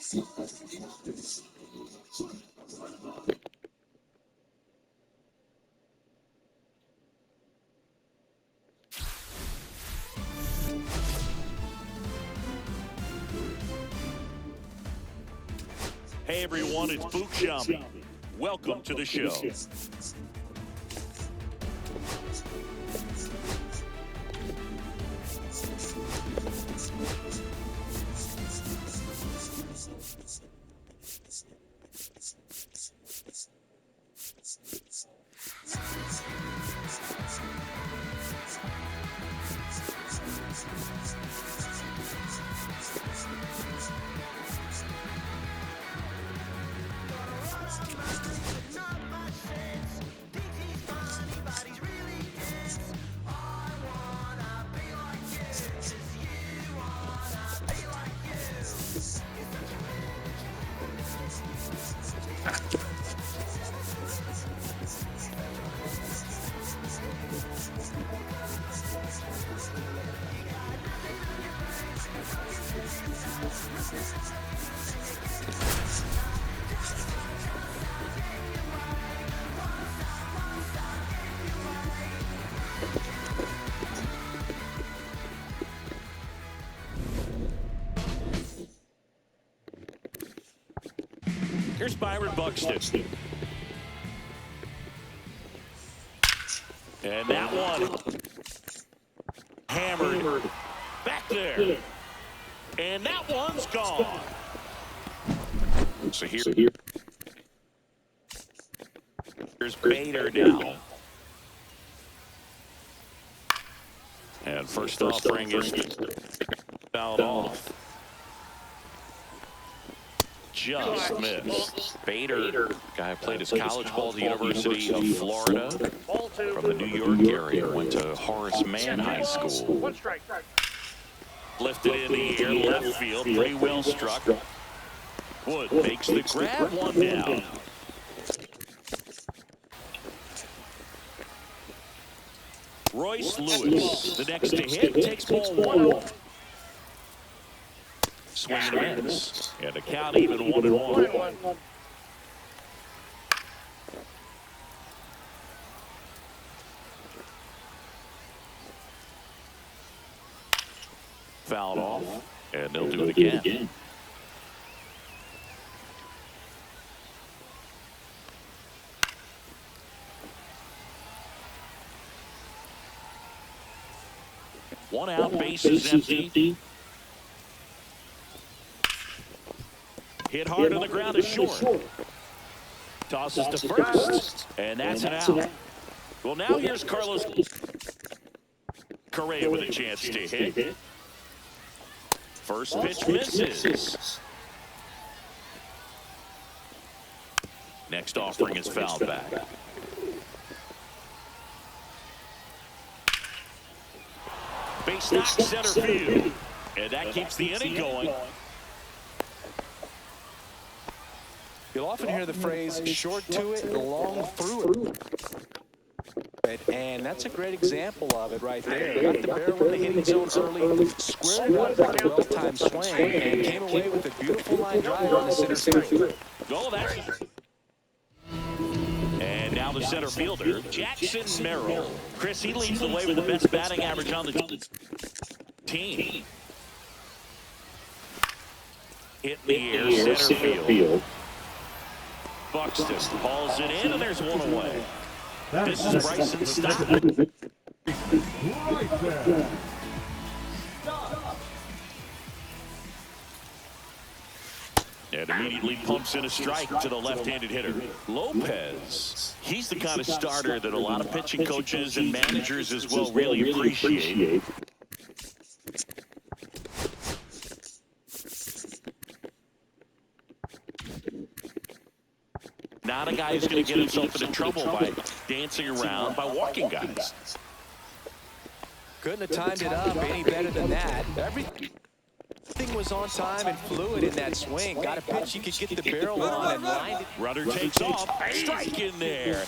Hey everyone, it's Bookshami. Welcome to the show. Here's Byron Buxton. And that one hammered back there. And that one's gone. So here's Bader now. And first offering is fouled off. Just missed. Bader, guy who played his college ball at the University of Florida from the New York area, went to Horace Mann High School. Lifted in the air, left field, pretty well struck. Wood makes the grab, one down. Royce Lewis, the next to hit, takes ball one. Swing and a miss. And the count even 1-1. Fouled off, and they'll do it again. One out, bases empty. Hit hard on the ground is short. Tosses to first, and that's an out. Well, now here's Carlos Correa with a chance to hit. First pitch misses. Next offering is fouled back. Base knock center field, and that keeps the inning going. You'll often hear the phrase short to it and long through it. And that's a great example of it right there. Got the barrel in the hitting zone early, squared it up with a well-timed swing, and came away with a beautiful line drive on the center field. Oh, that's... And now the center fielder, Jackson Merrill. Chris, he leads the way with the best batting average on the team. Hit in the air, center field. Buxton hauls it in, and there's one away. This is Bryson Stott. And immediately pumps in a strike to the left-handed hitter. Lopez, he's the kind of starter that a lot of pitching coaches and managers as well really appreciate. Not a guy who's going to get himself into trouble by dancing around, by walking guys. Couldn't have timed it up any better than that. Everything was on time and fluid in that swing. Got a pitch you could get the barrel on and lined it. Runner takes off. Strike in there.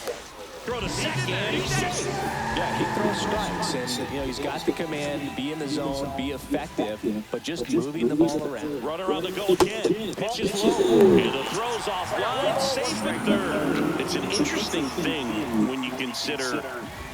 throw to second. He's safe. Yeah, he throws strikes, and he's got the command, be in the zone, be effective, but just moving the ball around. Runner on the go again. Pitches low. And the throw's offline. Safe at third. It's an interesting thing when you consider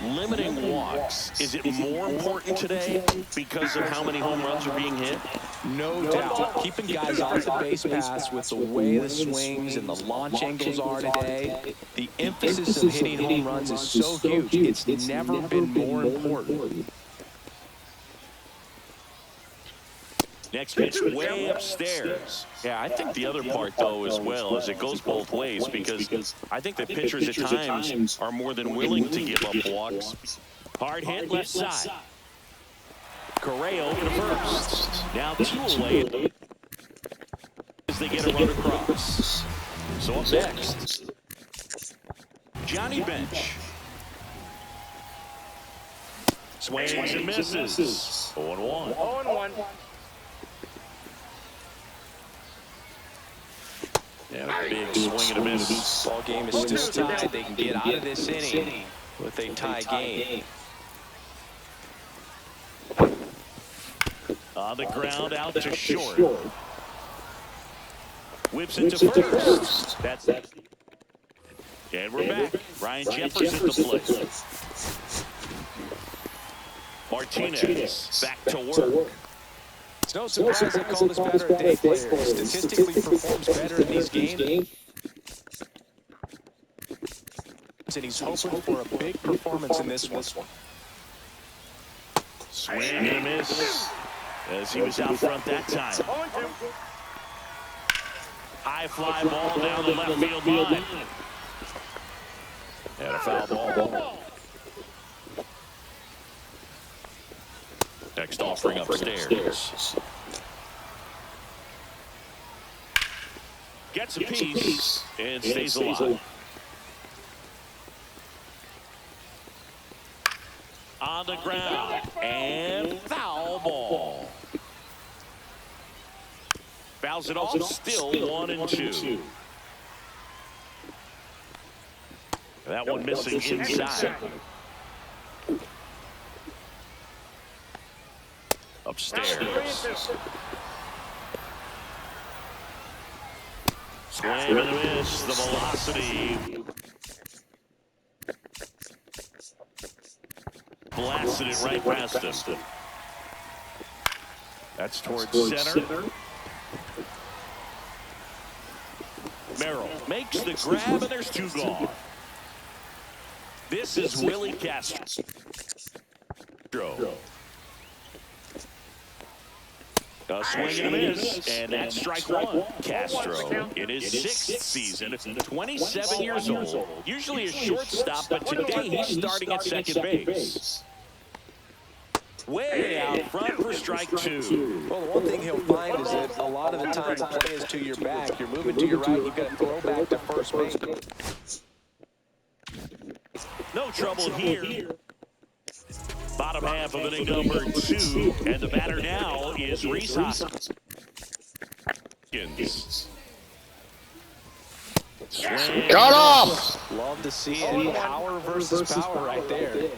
limiting walks. Is it more important today because of how many home runs are being hit? No doubt. Keeping guys off the base paths with the way the swings and the launch angles are today, the emphasis of hitting home runs is so huge. It's never been more important. Next pitch way upstairs. Yeah, I think the other part, though, as well, is it goes both ways because I think the pitchers at times are more than willing to give up walks. Hard hit left side. Correa over to first. Now 2 away as they get a run across. So up next, Johnny Bench. Swings and misses. 0-1. 0-1. Yeah, a big swing and a miss. Ball game is still tied. They can get out of this inning with a tie game. On the ground, out to short. Whips it to first. That's it. And we're back. Ryan Jeffers at the plate. Martinez back to work. It's no surprise they call this batter a day player. Statistically performs better in these games. And he's hoping for a big performance in this one. Swing and a miss as he was out front that time. High fly ball down the left field line. And a foul ball. Next offering upstairs. Gets a piece and stays alive. On the ground and foul ball. Fouls it off, still 1-2. That one missing inside. Upstairs. Swing and a miss. The velocity. Blasted it right past him. That's towards center. Merrill makes the grab, and there's 2 gone. This is Willie Castro. A swing and a miss, and that's strike 1. Castro in his 6th season, 27 years old. Usually a shortstop, but today he's starting at second base. Way out front for strike 2. Well, the one thing he'll find is that a lot of the time the play is to your back. You're moving to your right, you've got to throw back to first base. No trouble here. Bottom half of inning number 2, and the batter now is Rhys Hoskins. Got off! Love to see it. Power versus power right there.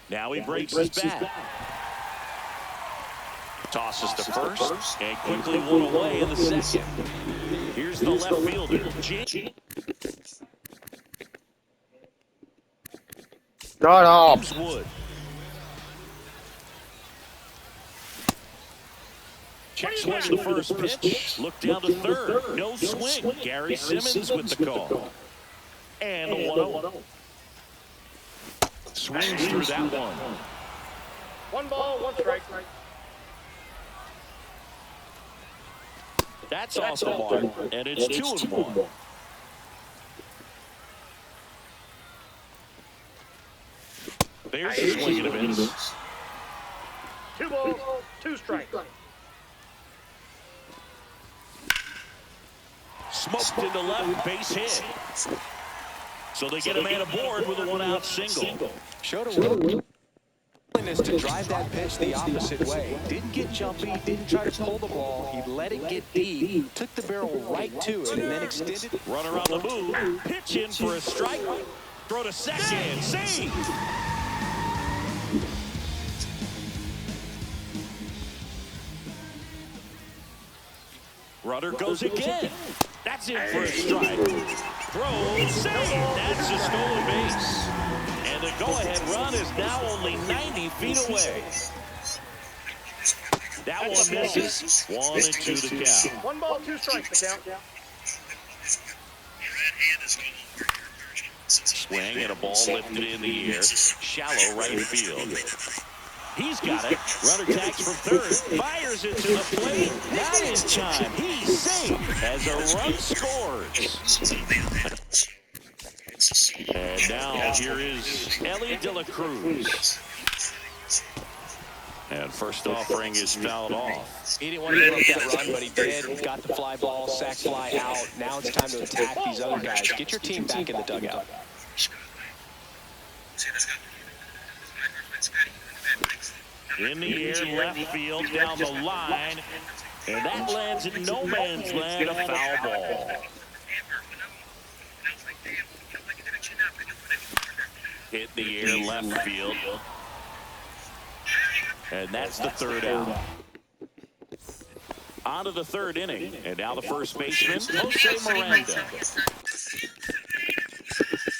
Now he breaks his bat. Tosses to first, and quickly 1 away in the second. Here's the left fielder, J. Got off. Wood. Check swing the first pitch. Look down to third. No swing. Gary Simmons with the call. And a 1-0. Swings through that one. 1 ball, 1 strike. That's off the mark, and it's 2-1. There's a swing and a miss. 2 balls, 2 strikes. Smoked into left, base hit. So they get a man aboard with a 1-out single. Showed a willingness willingness to drive that pitch the opposite way. Didn't get jumpy, didn't try to pull the ball. He let it get deep, took the barrel right to it, and then extended. Runner on the move, pitch in for a strike. Throw to second, save. Runner goes again. That's in for a strike. Throw, save. That's a stolen base. And the go-ahead run is now only 90 feet away. That one misses. 1-2 the count. 1 ball, 2 strikes the count. Swing and a ball lifted in the air. Shallow right field. He's got it. Runner tags from third. Fires it to the plate. Not in time. He's safe as a run scores. And now here is Ellie De La Cruz. And first offering is fouled off. He didn't want to give up that run, but he did. He got the fly ball, sack fly out. Now it's time to attack these other guys. Get your team back in the dugout. In the air, left field, down the line. And that lands in no man's land, a foul ball. Hit the air, left field. And that's the third out. On to the third inning. And now the first baseman, Jose Miranda.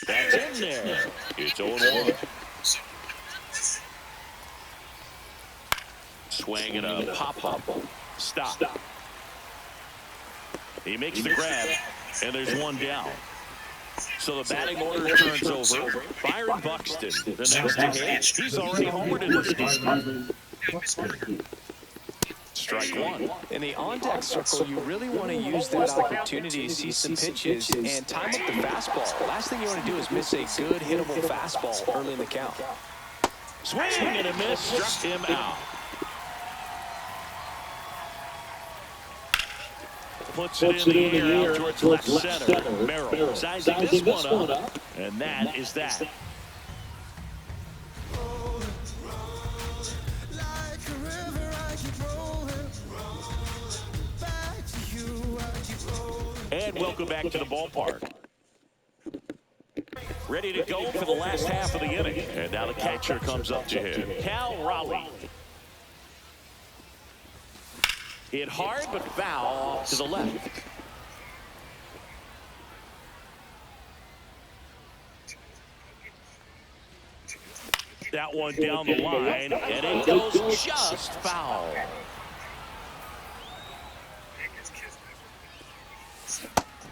That's in there. It's 0-1. Swing and a pop-up. Stop. He makes the grab, and there's one down. So the batting order turns over. Byron Buxton, the next to hit. He's already homered in this game. Strike one. In the on-deck circle, you really want to use that opportunity to see some pitches and time up the fastball. The last thing you want to do is miss a good hittable fastball early in the count. Swing and a miss, struck him out. Puts it in the air out towards left center. Merrill sizing this one up, and that is that. And welcome back to the ballpark. Ready to go for the last half of the inning. And now the catcher comes up to him. Cal Raleigh. Hit hard, but foul to the left. That one down the line, and it goes just foul.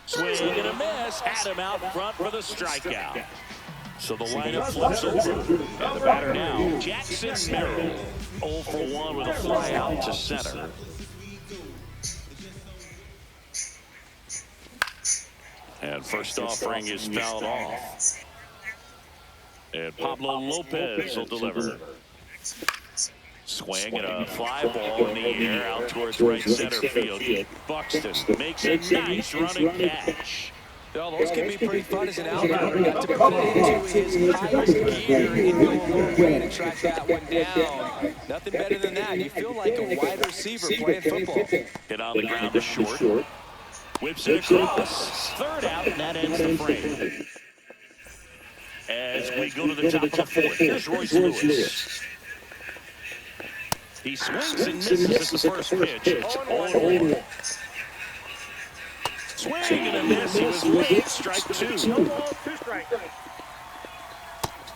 Swing and a miss. Had him out front for the strikeout. So the lineup flips over. And the batter now, Jackson Merrill. 0 for 1 with a fly out to center. And first offering is fouled off. And Pablo Lopez will deliver. Swing and a fly ball in the air out towards right center field. Buxton makes a nice running catch. Well, those can be pretty fun as an outfielder. Got to put it into his highest gear and go a little bit and track that one down. Nothing better than that. You feel like a wide receiver playing football. Hit on the ground to short. Whips it across. Third out, and that ends the frame. As we go to the top of the fourth, here's Royce Lewis. He swings and misses at the first pitch. It's 0-1. Swing and a miss. He was late. Strike two.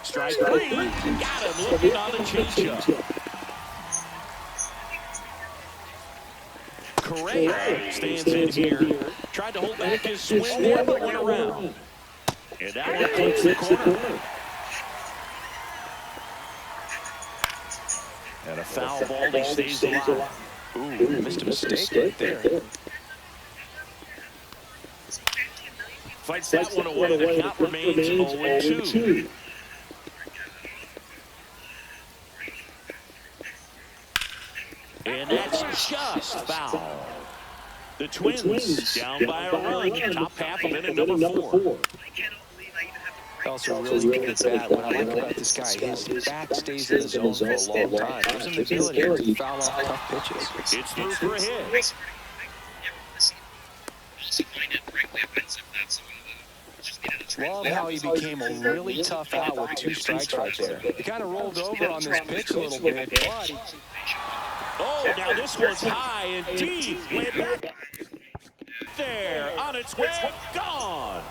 Strike three. Got him looking on the changeup. Correa stands in here. Tried to hold back his swing there, but went around. And that one clips the corner. And a foul ball, he stays alive. Ooh, missed a mistake right there. Fights that one away. The count remains 0-2. And that's just foul. The Twins down by a run. Top half of inning number 4. Also really good at bat. What I like about this guy, his bat stays in the zone for a long time. Gives him the ability to foul off tough pitches. It's through for a hit. Love how he became a really tough out with 2 strikes right there. He kind of rolled over on this pitch a little bit, but... Oh, now this one's high and deep. Way back there, on its way, gone.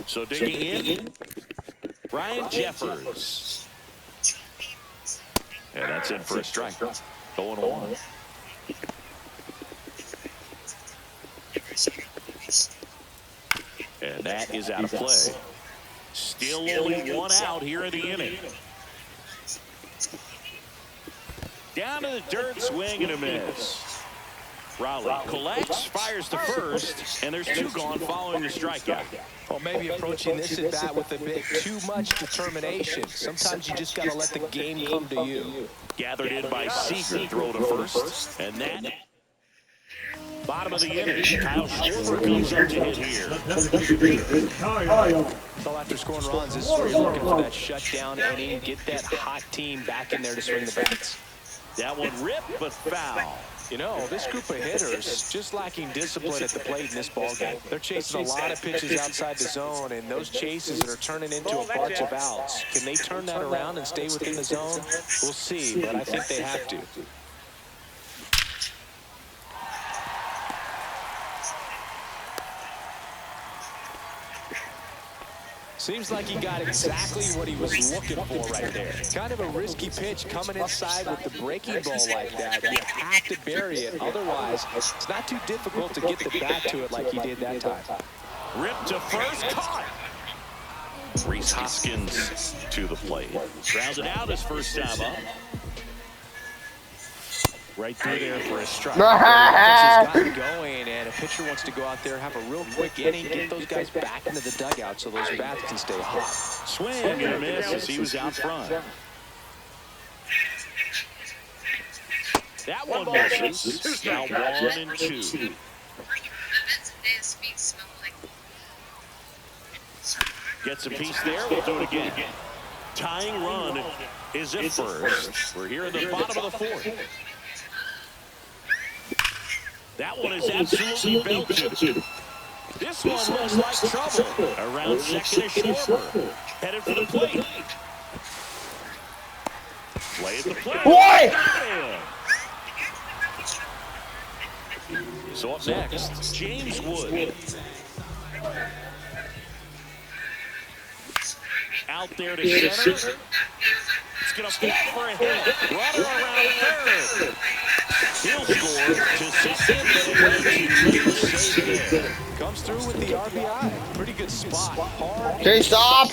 So digging in, Ryan Jeffers. And that's in for a strike. Going on. And that is out of play. Still only 1 out here in the inning. Down to the dirt, swing and a miss. Rowley collects, fires to first, and there's 2 gone following the strikeout. Well, maybe approaching this at bat with a bit too much determination. Sometimes you just got to let the game come to you. Gathered in by Seager, throw to first, and that. Bottom of the inning, Kyle Schwarber comes up to hit here. So after scoring runs, this is where you're looking for that shutdown inning, get that hot team back in there to swing the bats. That one ripped, but foul. You know, this group of hitters just lacking discipline at the plate in this ballgame. They're chasing a lot of pitches outside the zone, and those chases that are turning into a bunch of outs. Can they turn that around and stay within the zone? We'll see, but I think they have to. Seems like he got exactly what he was looking for right there. Kind of a risky pitch coming inside with the breaking ball like that. You have to bury it. Otherwise, it's not too difficult to get the bat to it like he did that time. Ripped to first, caught. Reese Hoskins to the plate. Grounded out his first time up. Right through there for a strike. The offense has gotten going, and a pitcher wants to go out there, have a real quick inning, get those guys back into the dugout so those bats can stay hot. Swing and a miss as he was out front. That one misses. Now 1 and 2. Gets a piece there. We'll do it again. Tying run is at first. We're here in the bottom of the 4th. That one is absolutely belted. This one looks like trouble. Around second is Schwarber. Headed for the plate. Play at the plate. Boy! So up next, James Wood. Out there to center. It's going to pull for a hit. Runner around third. He'll score to second, but comes through with the RBI. Pretty good spot. Hard. Okay, stop.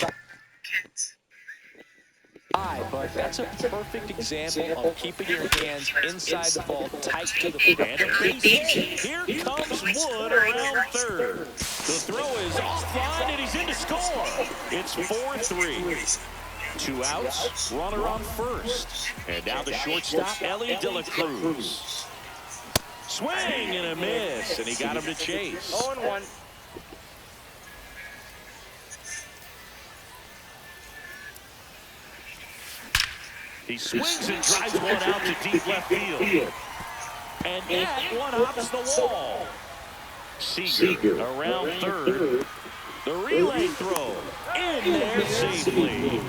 But that's a perfect example of keeping your hands inside the ball, tight to the plate. And a base hit. Here comes Wood around third. The throw is offline, and he's in to score. It's 4-3. 2 outs, runner on first. And now the shortstop, Ellie De La Cruz. Swing and a miss, and he got him to chase. 0-1. He swings and drives one out to deep left field. And that one hops the wall. Seager around third. The relay throw in there safely.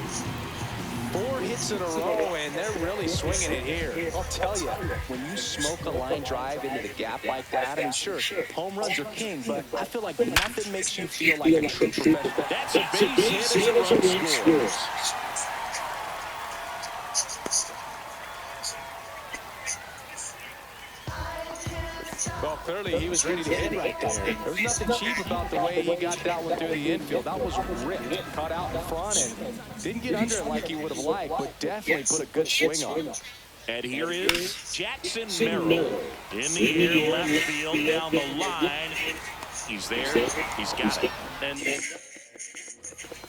4 hits in a row, and they're really swinging it here. I'll tell you, when you smoke a line drive into the gap like that, I mean, sure, home runs are king, but I feel like nothing makes you feel like a true professional. That's a base hit as a run scores. Well, clearly he was ready to hit right there. There was nothing cheap about the way he got that one through the infield. That was ripped, caught out in front, and didn't get under it like he would have liked, but definitely put a good swing on it. And here is Jackson Merrill in the air, left field, down the line. He's there. He's got it.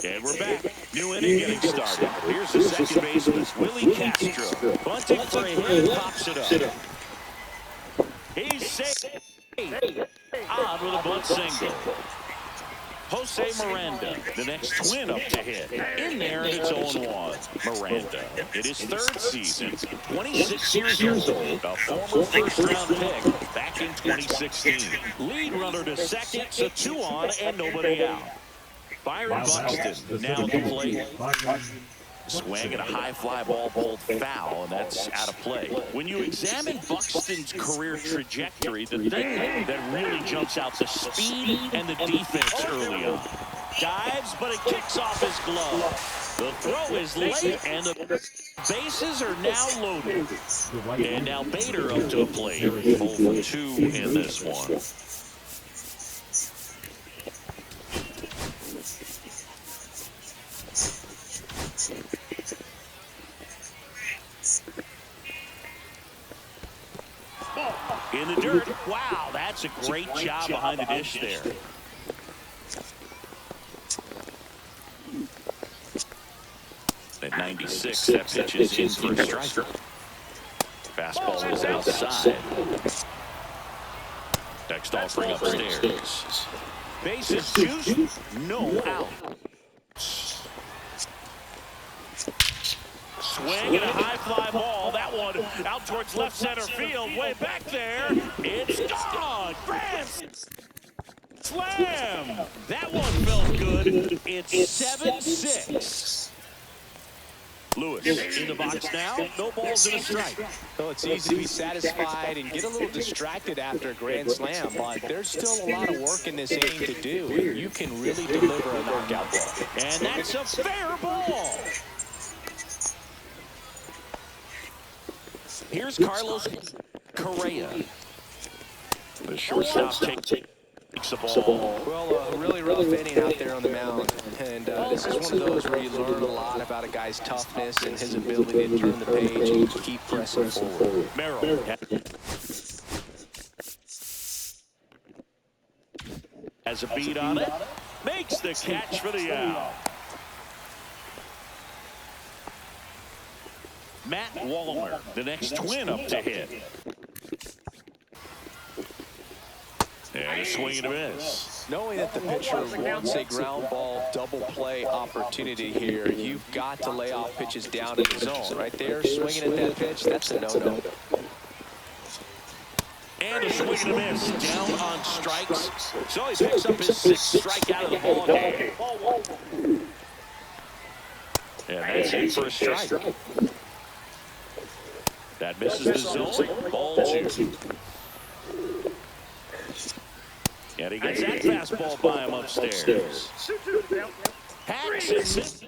And we're back. New inning getting started. Here's the second baseman, Willie Castro. Bunting for a hit, pops it up. He's safe. On with a bunt single. Jose Miranda, the next twin up to hit. In there, and it's 0-1. Miranda, in his third season, 26 years old, a former first-round pick back in 2016. Lead runner to second, so 2 on and nobody out. Byron Buxton now at the plate. Swing and a high fly ball bowled foul, and that's out of play. When you examine Buxton's career trajectory, the thing that really jumps out, the speed and the defense early on. Dives, but it kicks off his glove. The throw is late, and the bases are now loaded. And now Bader up to the plate. 0 for 2 in this one. In the dirt. Wow, that's a great job behind the dish there. At 96, that pitch is in for a strike. Fastball is outside. Next offering upstairs. Bases juice, no out. Swing and a high fly ball. That one out towards left center field. Way back there. It's gone. Grand slam. That one felt good. It's 7-6. Lewis in the box now. No balls and a strike. So it's easy to be satisfied and get a little distracted after a grand slam, but there's still a lot of work in this inning to do. And you can really deliver a knockout ball. And that's a fair ball. Here's Carlos Correa. The shortstop takes the ball. Well, a really rough inning out there on the mound. And this is one of those where you learn a lot about a guy's toughness and his ability to turn the page and keep pressing forward. Merrill has a beat on it. Makes the catch for the out. Matt Wallner, the next twin up to hit. And a swing and a miss. Knowing that the pitcher wants a ground ball double play opportunity here, you've got to lay off pitches down in the zone. Right there, swinging at that pitch, that's a no-no. And a swing and a miss, down on strikes. So he picks up his 6th strikeout of the ball game. And that's it for a strike. That misses the zone. Ball 2. And he gets that fastball by him upstairs. Hacks and misses.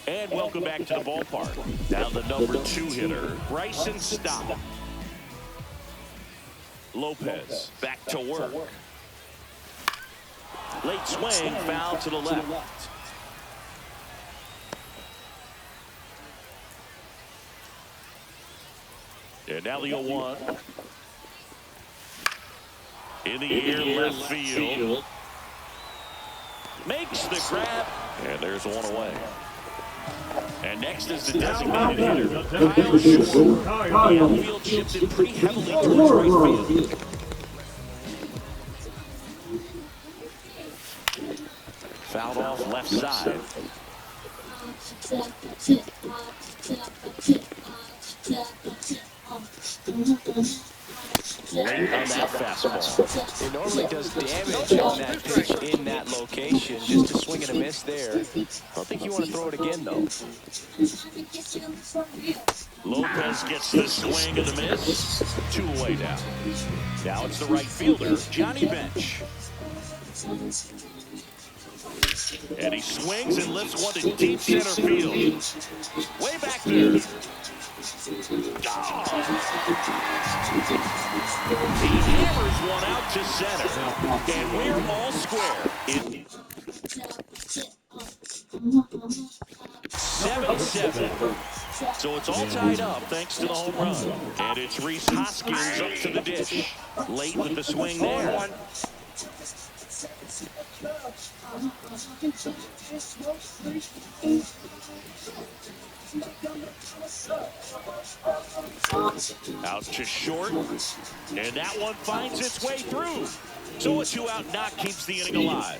And welcome back to the ballpark. Now the number 2 hitter, Bryson Stott. Lopez back to work. Late swing, foul to the left. And now the 0-1. In the air, left field. Makes the grab. And there's one away. And next is the designated hitter, Kyle Short. The outfield shifted pretty heavily towards right field. Fouled off left side. Late on that fastball. It normally does damage on that pitch in that location. Just a swing and a miss there. I don't think you want to throw it again, though. Lopez gets the swing and the miss. 2 away now. Now it's the right fielder, Johnny Bench. And he swings and lifts one to deep center field. Way back there. Oh. He hammers one out to center. And we're all square. 7-7. So it's all tied up thanks to the home run. And it's Rhys Hoskins up to the dish. Late with the swing there. Out to short, and that one finds its way through. So a 2-out knock keeps the inning alive.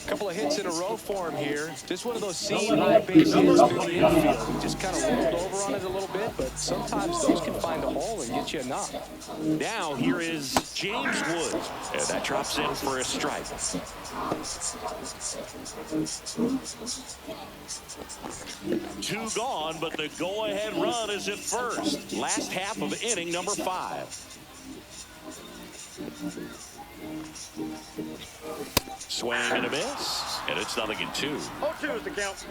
Couple of hits in a row for him here. Just one of those seam high base hits through the infield. He just kind of rolled over on it a little bit, but sometimes those can find a hole and get you a knock. Now here is James Wood, and that drops in for a strike. 2 gone, but the go-ahead run is at first. Last half of inning number 5. Swing and a miss, and it's 0-2. 0-2 is the count.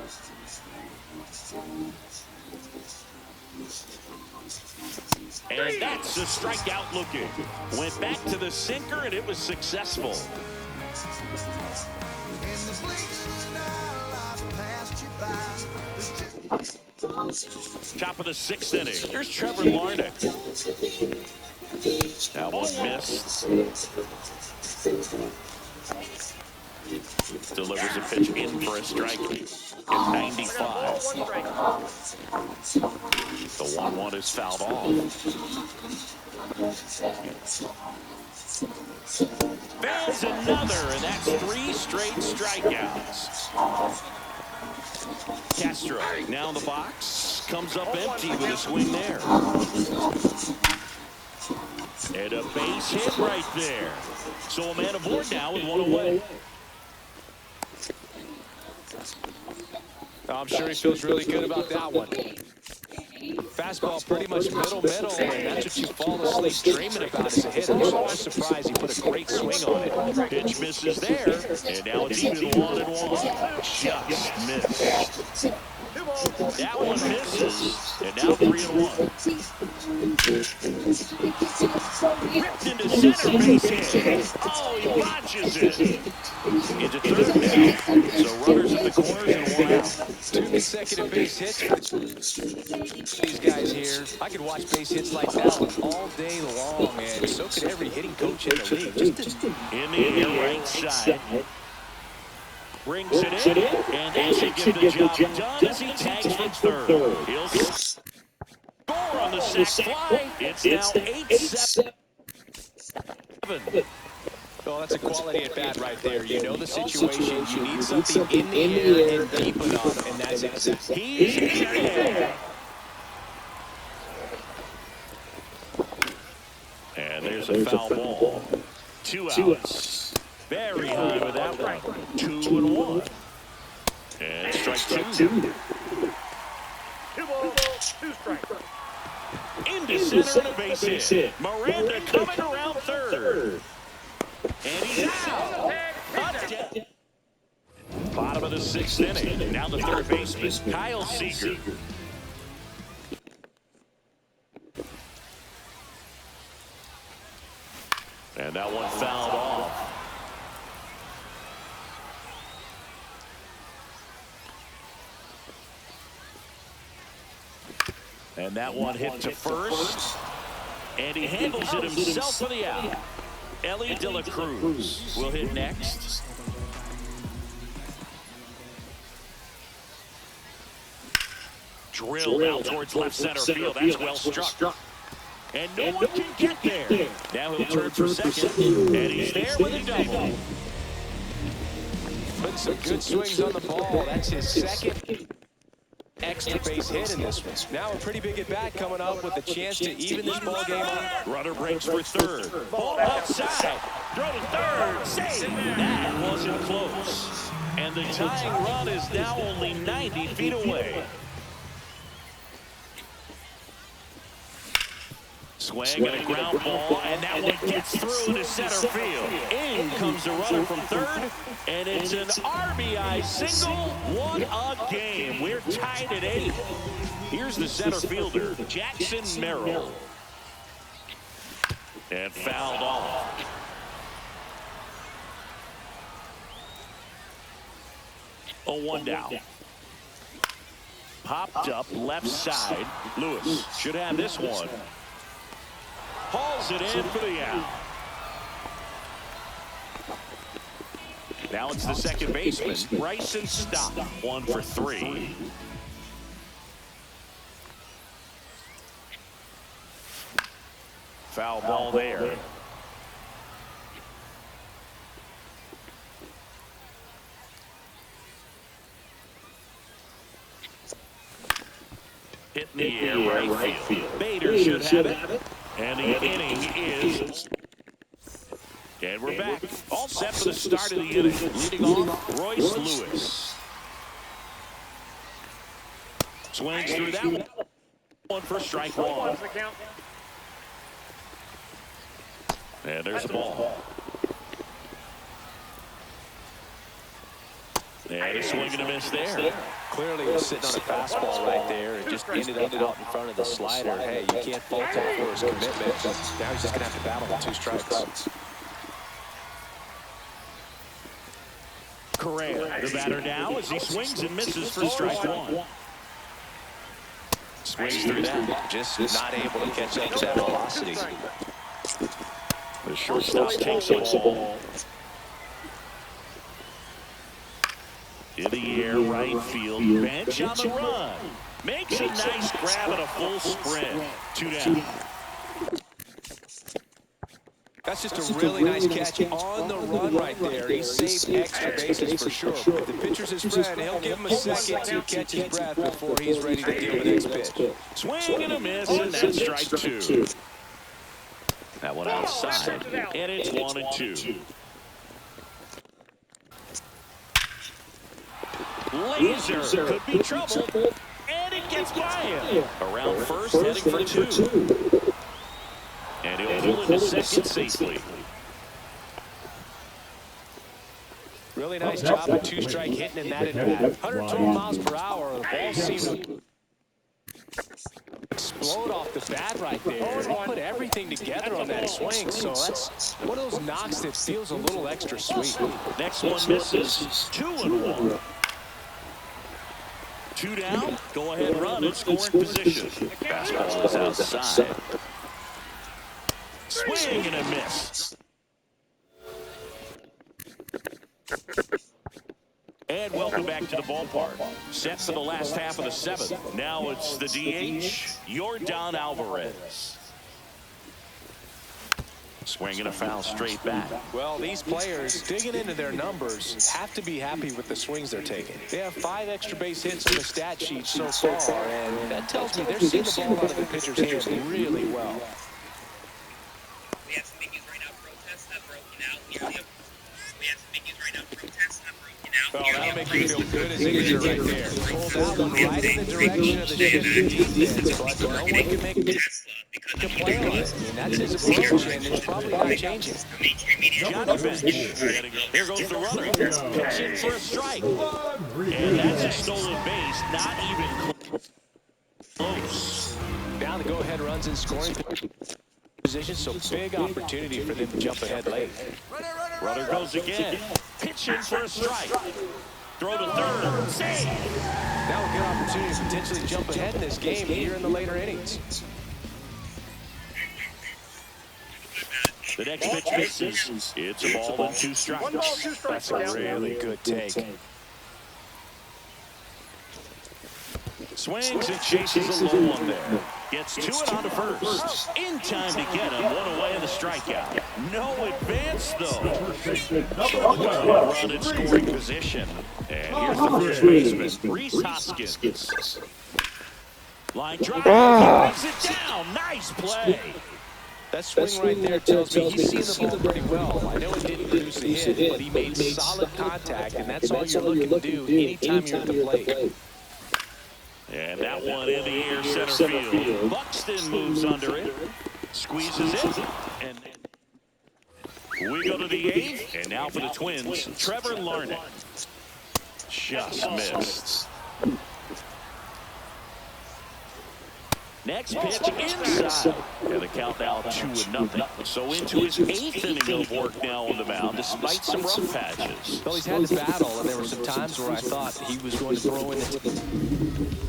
And that's a strikeout looking. Went back to the sinker, and it was successful. Top of the 6th inning. Here's Trevor Larnach. That one missed. Delivers a pitch in for a strike. At 95. The 1-1 is fouled off. There's another, and that's 3 straight strikeouts. Castro now in the box. Comes up empty with a swing there. And a base hit right there. So a man aboard now with 1 away. I'm sure he feels really good about that one. Fastball pretty much middle, and that's what you fall asleep dreaming about as a hitter. So I'm surprised he put a great swing on it. Pitch misses there, and now it's even 1-1. Just missed. That one misses, and now 3-1. Ripped into center base hit. Oh, he watches it. Into third now. So runners at the corners and 1 out. 2 consecutive base hits for these guys here. I could watch base hits like that one all day long, and so could every hitting coach in the league. In the air right side. Brings it in, and that should get the job done as he tags from third. He'll score on the sac fly. It's now 8-7. Oh, that's a quality at bat right there. You know the situation. You need something in the air and deep enough, and that's it. He's in there. And there's a foul ball. 2 outs. Very high with that one. 2-1. And strike 2. 2 balls, 2 strikes. Into center and a base hit. Miranda coming around third. And he's out. Touchdown. Bottom of the 6th inning. Now the third baseman, Kyle Seager. And that one fouled off. And that one hit to first. And he handles it himself for the out. Ellie De La Cruz will hit next. Drilled out towards left center field. That's well struck. And no one can get there. Now he'll turn for second. And he's there with a double. Putting some good swings on the ball. That's his second extra base hit in this one. Now a pretty big at bat coming up with a chance to even this ball game up. Runner breaks for third. Ball outside. Throw to third. Save. That wasn't close. And the tying run is now only 90 feet away. Swing and a ground ball, and that one gets through to center field. In comes the runner from third, and it's an RBI single. What a game. We're tied at 8. Here's the center fielder, Jackson Merrill. And fouled off. Oh, 1 down. Popped up left side. Lewis should have this one. Hauls it in for the out. Now it's the second baseman, Bryson Stott, 1 for 3. Foul ball there. Hit in the air, right field. Bader should have it. And the inning is... And we're back. All set for the start of the inning. Leading off, Royce Lewis. Swings through that one for strike one. And there's the ball. And a swing and a miss there. Clearly, he's sitting on a fastball right there and just ended up out in front of the slider. Hey, you can't fault him for his commitment. Now he's just going to have to battle with 2 strikes. Correa, the batter now, as he swings and misses for strike one. Swings through that, just not able to catch up to that velocity. The shortstop takes the ball. In the air, right field, bench on the run. Makes a nice grab and a full sprint. 2 down. That's just a really nice catch on the run right there. He saved extra bases for sure. If the pitcher's his friend, he'll give him a second to catch his breath before he's ready to deal with the next pitch. Swing and a miss, and that's strike 2. That one outside, and it's 1-2. Laser could be trouble, and it gets by him. Around first, heading for 2. And he'll pull into second safely. Really nice job of 2-strike hitting in that at-bat. 112 miles per hour. The ball seemed to explode off the bat right there. He put everything together on that swing, so that's one of those knocks that feels a little extra sweet. Next one misses. 2-1. 2 down. Go ahead, run in scoring position. Fastball is outside. Swing and a miss. And welcome back to the ballpark. Set for the last half of the 7th. Now it's the DH, Yordan Alvarez. Swinging a foul straight back. Well, these players digging into their numbers have to be happy with the swings they're taking. They have 5 extra base hits on the stat sheet so far, and that tells me they're seeing the ball out of the pitcher's hands really well. We have some biggies right now. Protests have broken out. We have some biggies right now. Protests have broken out. Well, that'll make you feel good as a hitter right there. Pulled that one right in the direction of the shifting defense, but no one can make a play on it. I mean, that's his approach, and it's probably not changing. Johnny bench. Here goes the runner. Pitching for a strike. And that's a stolen base. Not even close. Now the go-ahead runs in scoring position, so big opportunity for them to jump ahead late. Runner goes again. Pitching for a strike. Throw to third. Save. Now a good opportunity to potentially jump ahead in this game here in the later innings. The next pitch misses. It's a ball and 2 strikes. That's a really good take. Swings and chases a low one there. Gets 2 and on to first. In time to get him. 1 away in the strikeout. No advance, though. Run in scoring position. And here's the first baseman, Reese Hoskins. Line drive. He brings it down. Nice play. That swing right there tells me he's seen the ball pretty well. I know it didn't produce a hit, but he made solid contact, and that's all you're looking to do anytime you're at the plate. And that one in the air, center field. Buxton moves under it, squeezes it, and we go to the 8th. And now for the Twins, Trevor Larnett. Just missed. Next pitch inside. And the count now 2-0. So into his 8th inning of work now on the mound, despite some rough patches. Well, he's had to battle, and there were some times where I thought he was going to throw in the...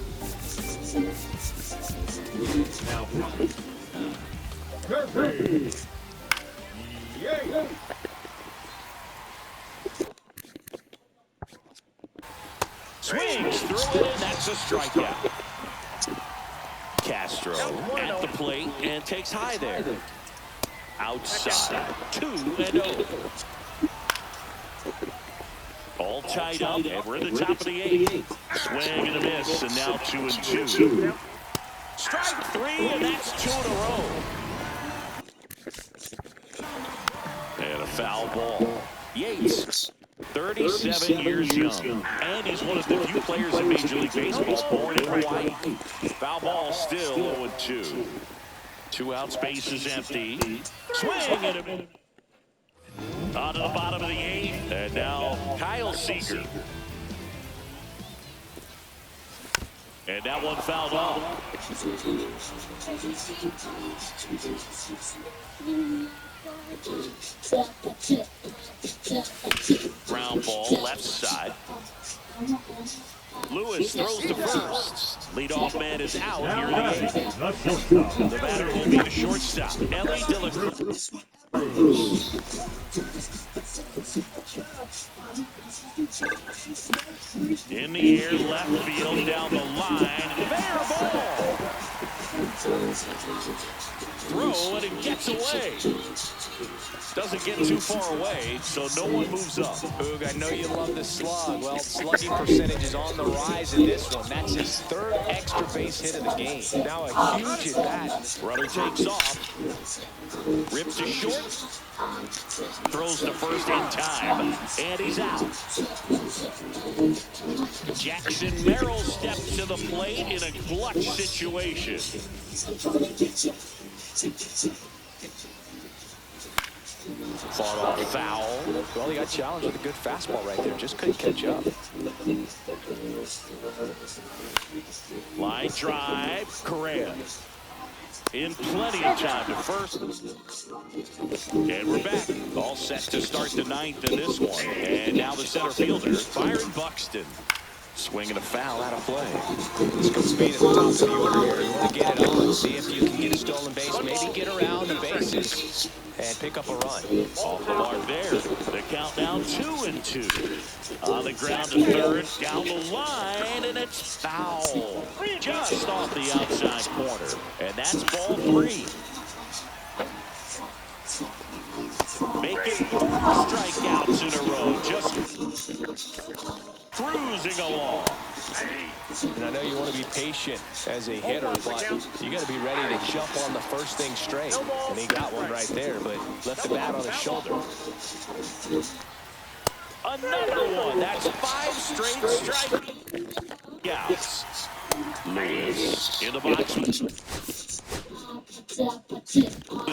That's a strikeout. Castro at the plate and takes high there. Outside, 2-0. All tied up, and we're in the top of the 8th. Swing and a miss, and now 2-2. Strike 3, and that's 2 in a row. And a foul ball. Yates, 37 years young, and he's one of the few players in Major League Baseball born in Hawaii. Foul ball still 0-2. 2 outs, bases empty. Swing and a miss. On to the bottom of the 8th, and now Kyle Seager. And that one fouled off. Ground ball, left side. Lewis throws to first. Leadoff man is out here in the 8th. The batter will be the shortstop, Ellie Dillon. In the air, left field, down the line. Fair ball. Throw, and it gets away. Doesn't get too far away, so no one moves up. Boog, I know you love the slug. Well, slugging percentage is on the rise in this one. That's his 3rd extra base hit of the game. Now a huge at bat. Runner takes off. Rips to short. Throws to first in time. And he's out. Jackson Merrill steps to the plate in a clutch situation. Fought off foul. Well, he got challenged with a good fastball right there. Just couldn't catch up. Line drive. Correa in plenty of time to first. And we're back. All set to start the 9th in this one. And now the center fielder, Byron Buxton. Swinging a foul out of play. Let's go speed at the top of the order here. You want to get it on. See if you can get a stolen base. Maybe get around the bases and pick up a run. Off the mark there. The count now 2-2. On the ground to third. Down the line. And it's foul. Just off the outside corner. And that's ball 3. Making 4 strikeouts in a row. Just cruising along. And I know you want to be patient as a hitter, but you got to be ready to jump on the first thing straight. And he got one right there, but left the bat on his shoulder. Another one. That's 5 straight strikeouts. Lewis in the box. The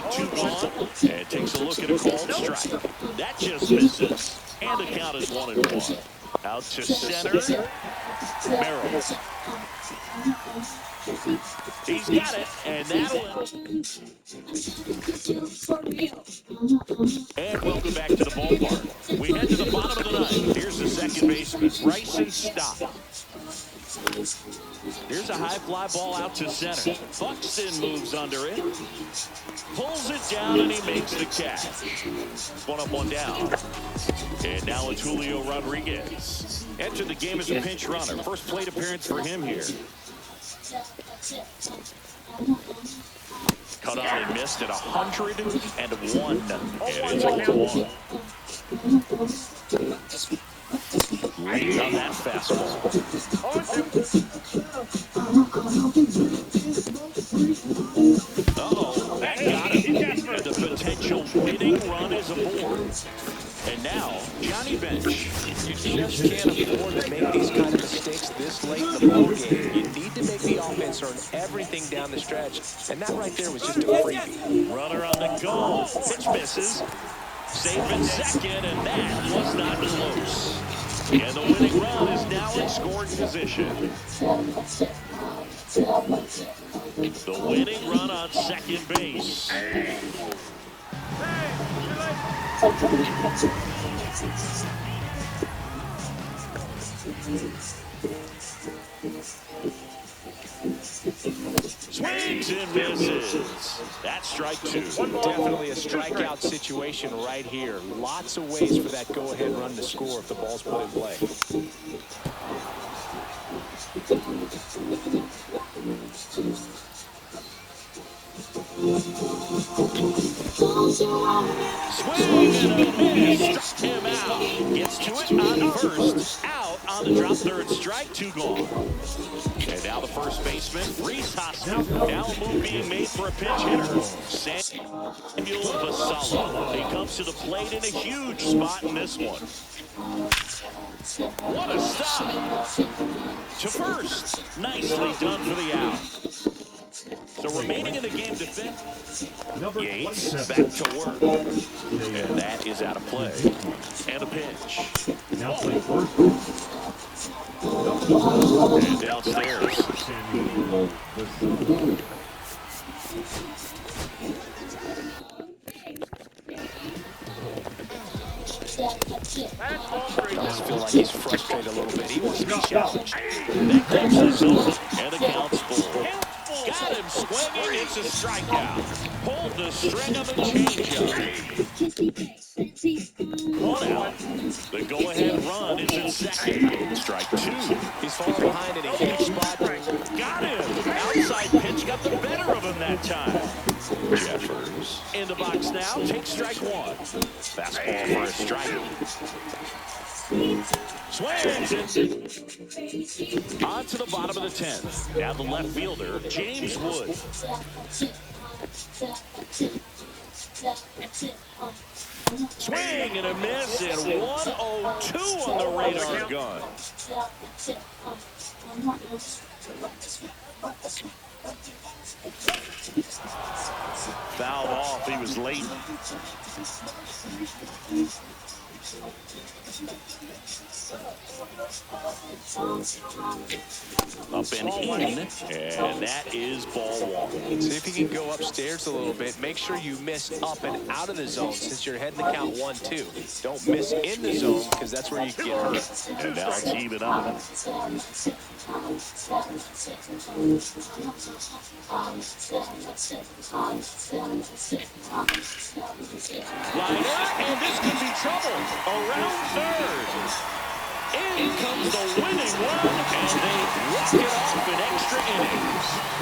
2-1 and takes a look at a called strike. That just misses. And the count is 1-1. Out to center. Merrill. He's got it, and that'll. And welcome back to the ballpark. We head to the bottom of the 9th. Here's the second baseman, Bryson Stott. Here's a high fly ball out to center. Buxton moves under it. Pulls it down, and he makes the catch. 1 up, 1 down. And now it's Julio Rodriguez. Entered the game as a pinch runner. First plate appearance for him here. Cut on and missed at 101. And it's 0-1. Late on that fastball. Uh-oh, that got him. And the potential winning run is aboard. And now, Johnny Bench. You just can't afford to make these kind of mistakes this late in the ballgame. You need to make the offense earn everything down the stretch. And that right there was just a freebie. Runner on the go. Pitch misses. Safe in second, and that was not close. And the winning run is now in scoring position. The winning run on second base. Swings and misses. That's strike 2. Definitely a strikeout situation right here. Lots of ways for that go-ahead run to score if the ball's put in play. Swing and a miss. Struck him out. Gets to it on first. Out on the drop. Third strike. 2 gone. And now the first baseman, Reese Hoskins. Now a move being made for a pinch hitter. Samuel Vassallo. He comes to the plate in a huge spot in this one. What a stop. To first. Nicely done for the out. So remaining in the game to fifth. Yates back to work. And that is out of play. And a pitch. And downstairs. I just feel like he's frustrated a little bit. He wants to be challenged. That clips the zone. And the count's full. Got him swinging. It's a strikeout. Pulled the string of a changeup. 1 out. The go-ahead run is in second. Strike 2. He's falling behind in a huge spot. Got him. Outside pitch got the better of him that time. Jeffers in the box now. Takes strike 1. Fastball for a strike. Swings it. On to the bottom of the 10th. Now the left fielder, James Wood. Swing and a miss, and 102 on the radar gun. Fouled off. He was late. Up and in, and that is ball 1. See if you can go upstairs a little bit. Make sure you miss up and out of the zone since you're heading the count 1-2. Don't miss in the zone because that's where you can get hurt. And now it's even up. Liner, and this could be trouble. Around third. In comes the winning run, and they walk it off in extra innings.